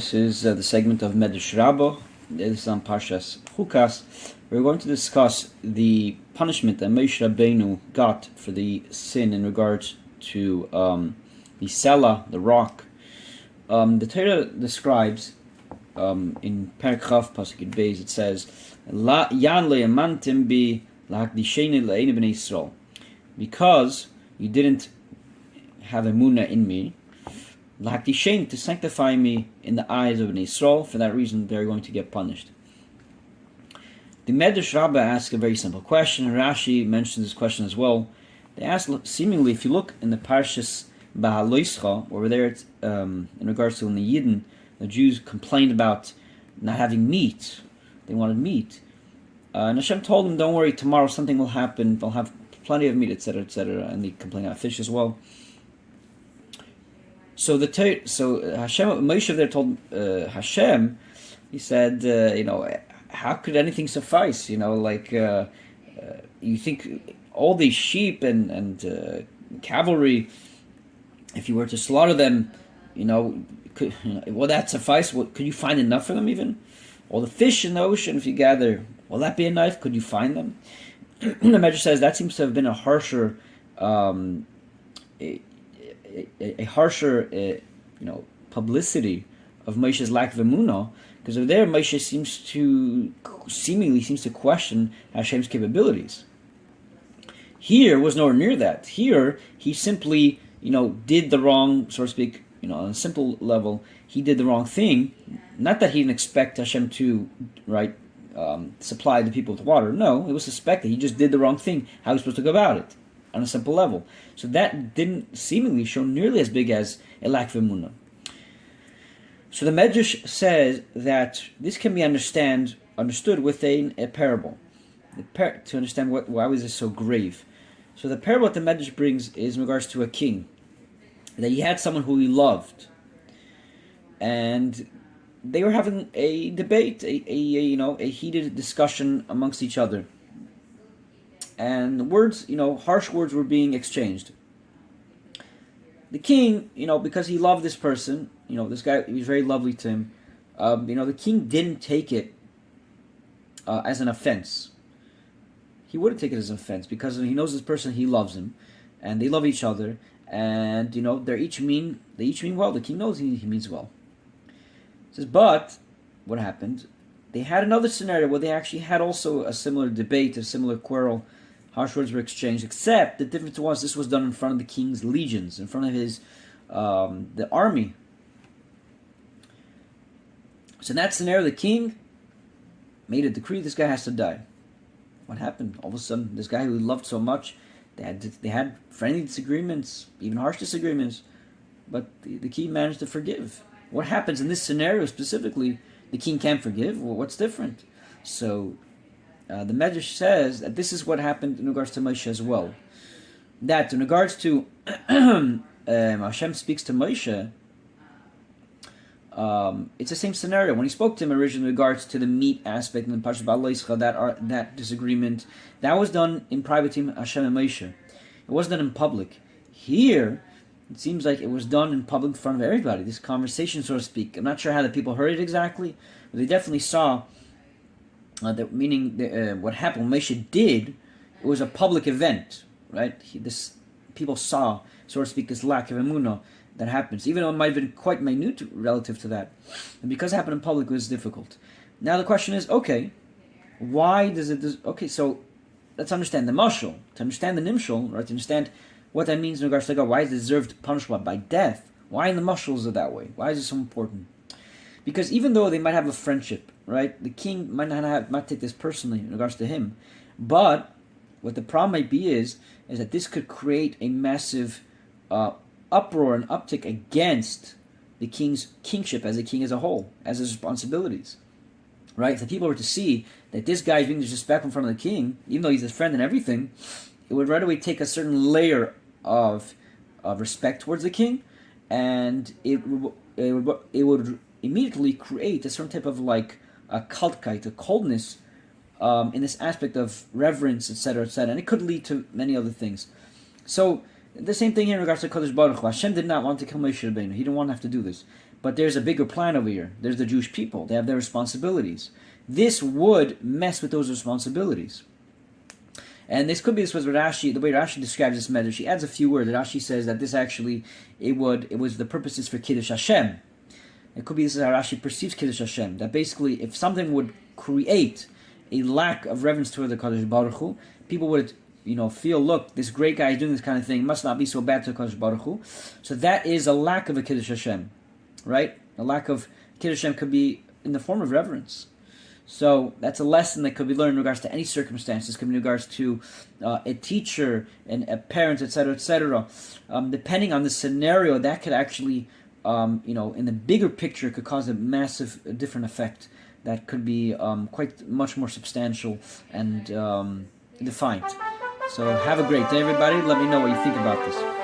This is the segment of Medrash Rabba. This is on Parshas Chukas. We're going to discuss the punishment that Moshe Rabbeinu got for the sin in regards to the Sela, the rock. The Torah describes in Perek Chav Pasuk Beis, it says, "Yan le'amantim bi lahakdisheni le'einu b'nei Yisrael," because you didn't have emunah in me, lahakdisheni, to sanctify me in the eyes of Bnei Yisrael. For that reason, they're going to get punished. The Medrash Rabba asks a very simple question, and Rashi mentions this question as well. They ask, seemingly, if you look in the Parshas Bahaloischa, over there, in regards to when the Yidden, the Jews complained about not having meat. They wanted meat. And Hashem told them, don't worry, tomorrow something will happen. They'll have plenty of meat, etc., etc. And they complained about fish as well. So Hashem, Moshe there told Hashem, he said, how could anything suffice? You think all these sheep and cavalry, if you were to slaughter them, will that suffice? Could you find enough for them even? All the fish in the ocean, if you gather, will that be enough? Could you find them? The Medrash says that seems to have been a harsher, publicity of Moshe's lack of emunah, because over there Moshe seemingly seems to question Hashem's capabilities. Here was nowhere near that. Here he simply, did the wrong, so to speak, on a simple level, he did the wrong thing. Not that he didn't expect Hashem to, supply the people with water. No, it was suspected. He just did the wrong thing. How was he supposed to go about it? On a simple level. So that didn't seemingly show nearly as big as a lack of emunah. So the Medrash says that this can be understood with a parable. To understand why was this so grave. So the parable that the Medrash brings is in regards to a king. That he had someone who he loved. And they were having a debate, a heated discussion amongst each other. And the words, harsh words were being exchanged. The king, because he loved this person, this guy, he was very lovely to him, the king didn't take it as an offense. He wouldn't take it as an offense because he knows this person, he loves him, and they love each other, and they each mean well. The king knows he means well. It says, but what happened? They had another scenario where they actually had also a similar debate, a similar quarrel. Harsh words were exchanged, except the difference was this was done in front of the king's legions, in front of his the army. So in that scenario, the king made a decree: this guy has to die. What happened? All of a sudden, this guy who he loved so much, they had friendly disagreements, even harsh disagreements, but the king managed to forgive. What happens in this scenario specifically? The king can't forgive. Well, what's different? So the Medrash says that this is what happened in regards to Moshe as well. That in regards to Hashem speaks to Moshe, it's the same scenario. When he spoke to him originally in regards to the meat aspect in the Parshas Bahaloischa, that disagreement, that was done in private between Hashem and Moshe. It wasn't done in public. Here, it seems like it was done in public in front of everybody, this conversation, so to speak. I'm not sure how the people heard it exactly, but they definitely saw what happened, what Moshe did, it was a public event, right? People saw, so to speak, this lack of emunah that happens, even though it might have been quite minute relative to that. And because it happened in public, it was difficult. Now the question is, okay, why does it... Okay, so let's understand the mashal. To understand the nimshal, right, to understand what that means in regards to God, why is it deserved punishment by death? Why in the mashal is it that way? Why is it so important? Because even though they might have a friendship, right, the king might not take this personally in regards to him, but what the problem might be is that this could create a massive uproar and uptick against the king's kingship as a king as a whole, as his responsibilities, right? If the people were to see that this guy is being disrespectful in front of the king, even though he's his friend and everything, it would right away take a certain layer of respect towards the king, and it would immediately create a certain type of a kaltkeit, a coldness in this aspect of reverence, etc., etc., and it could lead to many other things. So The same thing here in regards to Kadosh Baruch Hu. Hashem did not want to kill Moshe Rabbeinu. He didn't want to have to do this. But there's a bigger plan over here. There's the Jewish people. They have their responsibilities. This would mess with those responsibilities. And this could be with Rashi, the way Rashi describes this Medrash. He adds a few words. Rashi says that this actually, it was the purposes for Kiddush Hashem. It could be this is how Rashi perceives Kiddush Hashem. That basically, if something would create a lack of reverence toward the Kadosh Baruch Hu, people would, feel, look, this great guy is doing this kind of thing, must not be so bad to the Kadosh Baruch Hu. So that is a lack of a Kiddush Hashem, right? A lack of Kiddush Hashem could be in the form of reverence. So that's a lesson that could be learned in regards to any circumstances, could be in regards to a teacher and a parent, etc., etc. Depending on the scenario, that could actually, in the bigger picture, could cause a massive different effect that could be quite much more substantial and defined. So have a great day, everybody. Let me know what you think about this.